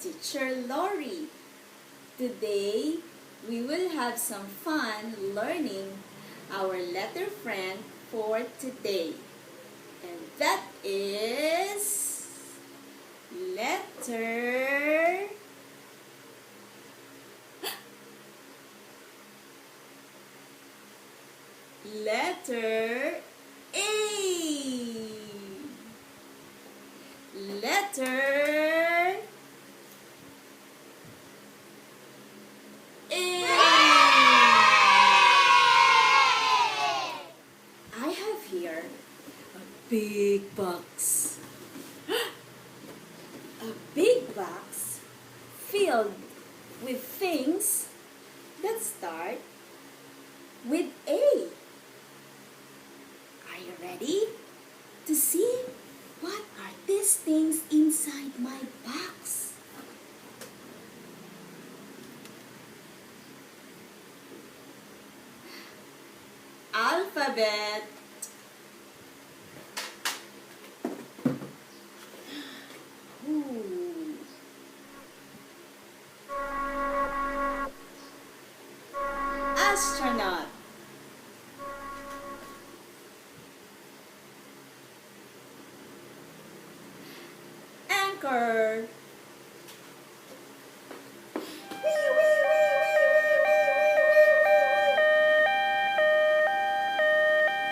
Teacher Lorie. Today, we will have some fun learning our letter friend for today. And that is letter A. Letter A. I have here a big box. A big box filled with things that start with A. Are you ready to see what are these things inside my box? Alphabet. Ooh. Astronaut. Anchor.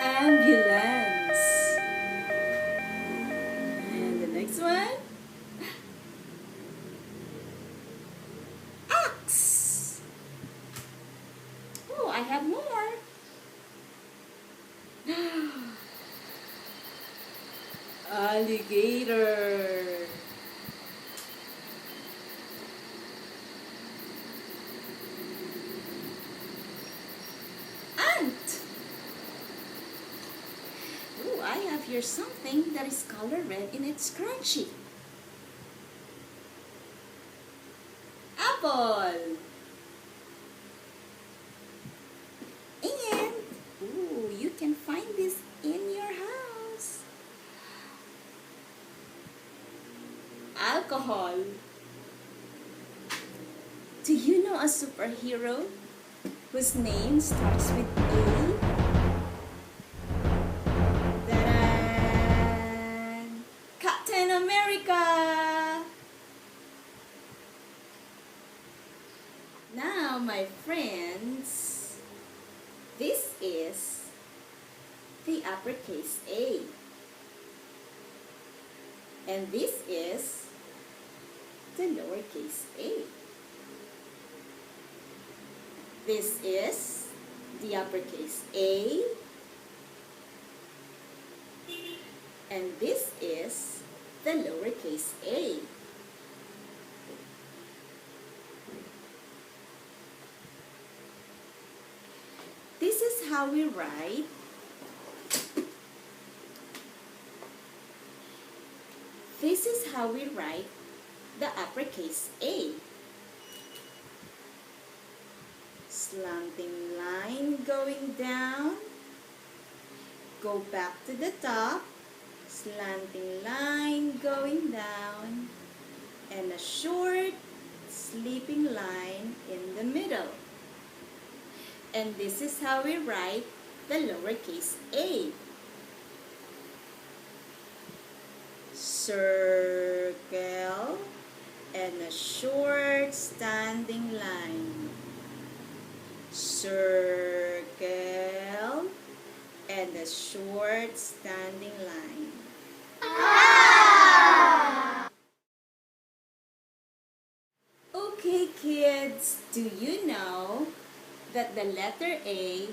Ambulance. And the next one. Axe. Oh, I have more. Alligator. Ant. Oh, I have here something that is color red and it's crunchy. Apple. And, ooh, you can find this in your house. Alcohol. Do you know a superhero whose name starts with A? Ta-da! Captain America! Now, my friends, this is the uppercase A. And this is the lowercase a. This is the uppercase A. And this is the lowercase a. This is how we write the uppercase A. Slanting line going down, go back to the top, slanting line going down, and a short sleeping line in the middle. And this is how we write the lowercase a. Circle and a short standing line. Circle and a short standing line. Okay, kids, do you know that the letter A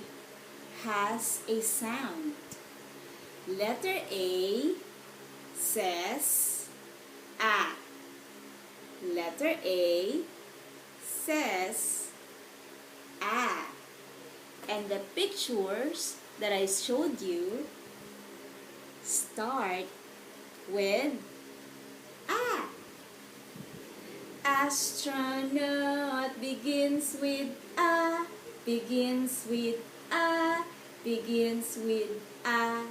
has a sound? Letter A says A. Letter A says A. And the pictures that I showed you start with A. Astronaut begins with A, begins with A, begins with A.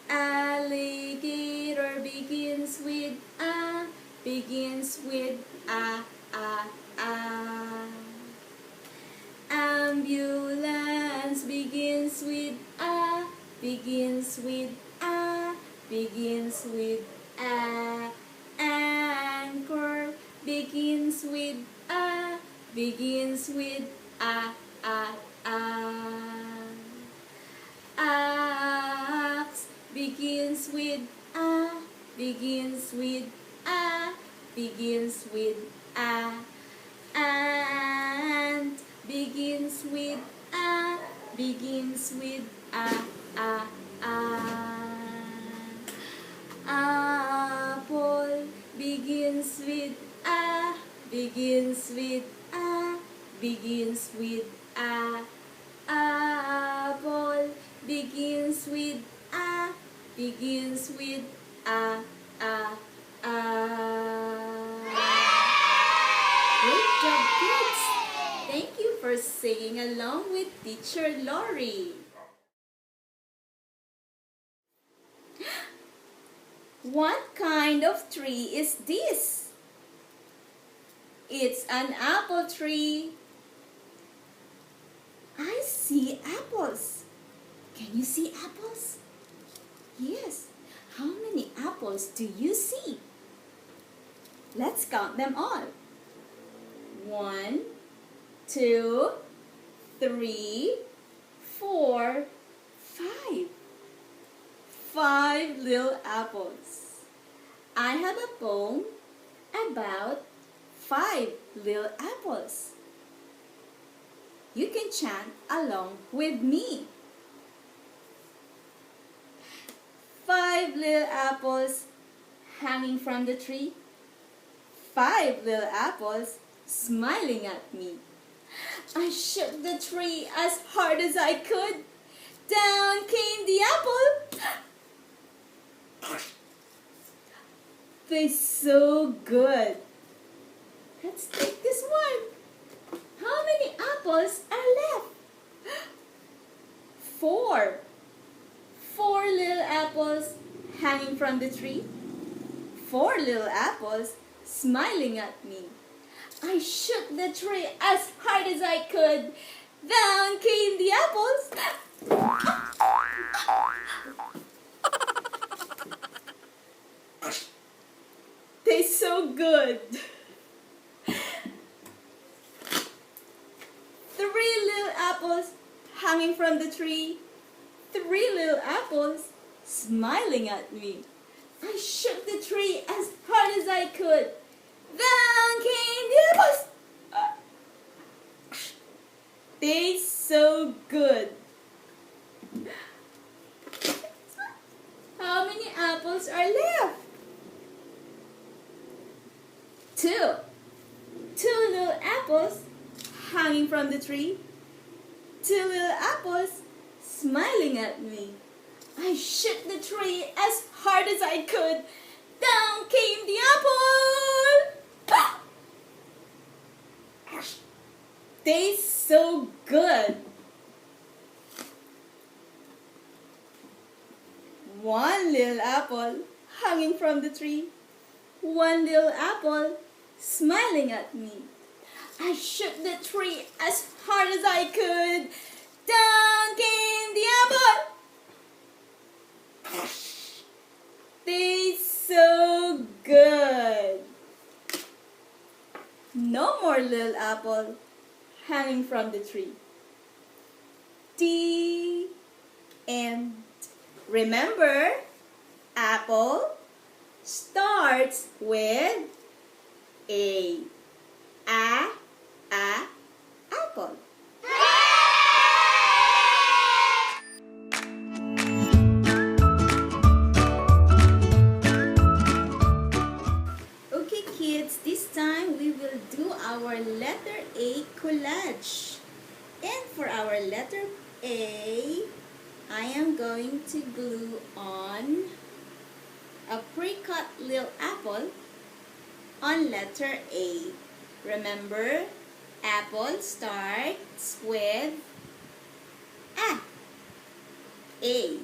Alligator begins with A, begins with A, A, A. Ambulance begins with A, begins with A, begins with A. Anchor begins with A, begins with A, A, A. Axe begins with A, begins with A, begins with A. Ant begins with A, begins with A, A, A. Apple begins with A, begins with A, begins with A. Apple begins with A, begins with A, A, A. Great job, kids! Thank you for singing along with Teacher Lorie. What kind of tree is this? It's an apple tree. I see apples. Can you see apples? Yes. How many apples do you see? Let's count them all. 1, 2, 3, 4, 5. 5 little apples. I have a poem about 5 little apples. You can chant along with me. 5 little apples hanging from the tree. 5 little apples smiling at me. I shook the tree as hard as I could. Down came the apple. Tastes so good. Let's take this one. How many apples are left? 4. 4 little apples hanging from the tree. 4 little apples smiling at me. I shook the tree as hard as I could. Down came the apples. Tastes so good. 3 little apples hanging from the tree. 3 little apples smiling at me. I shook the tree as hard as I could. Down came the apples. Tastes so good. How many apples are left? 2. 2 little apples hanging from the tree. 2 little apples smiling at me. I shook the tree as hard as I could. Down came the apple. Tastes so good. 1 little apple hanging from the tree. 1 little apple smiling at me. I shook the tree as hard as I could. Down came the apple. Tastes so good. No more little apple hanging from the tree. The end. Remember, apple starts with A. Apple. Okay kids, this time we will do our letter A collage. And for our letter A, I am going to glue on a pre-cut little apple on letter A. Remember, apple starts with A.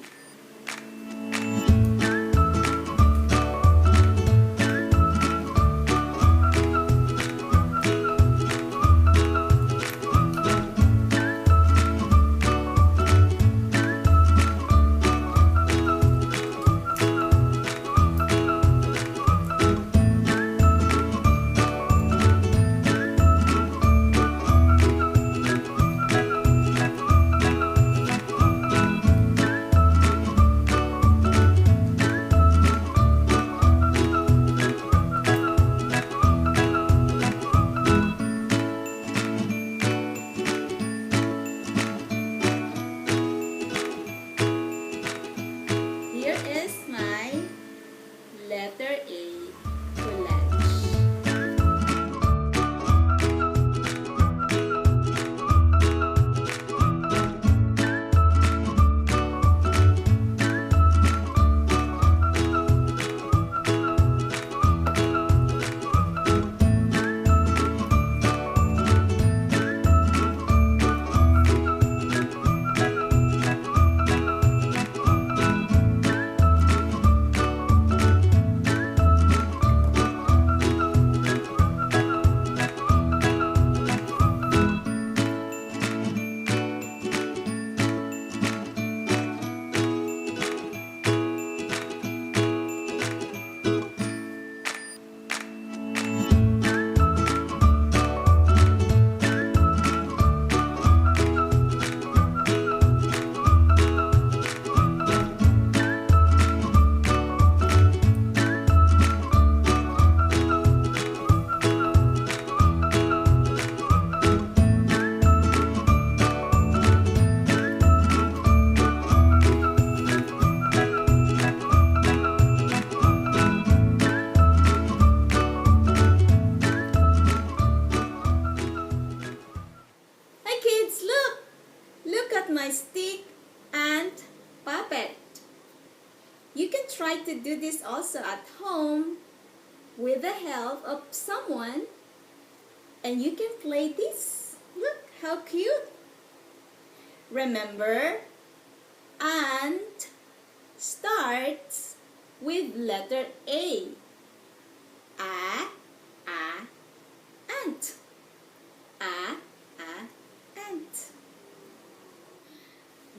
try to do this also at home with the help of someone, and you can play this. Look how cute. Remember, ant starts with letter A. Ant. Ant.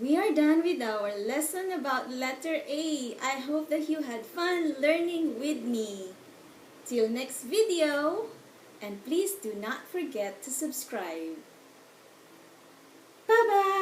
We are done with our lesson about letter A. I hope that you had fun learning with me. Till next video, and please do not forget to subscribe. Bye-bye!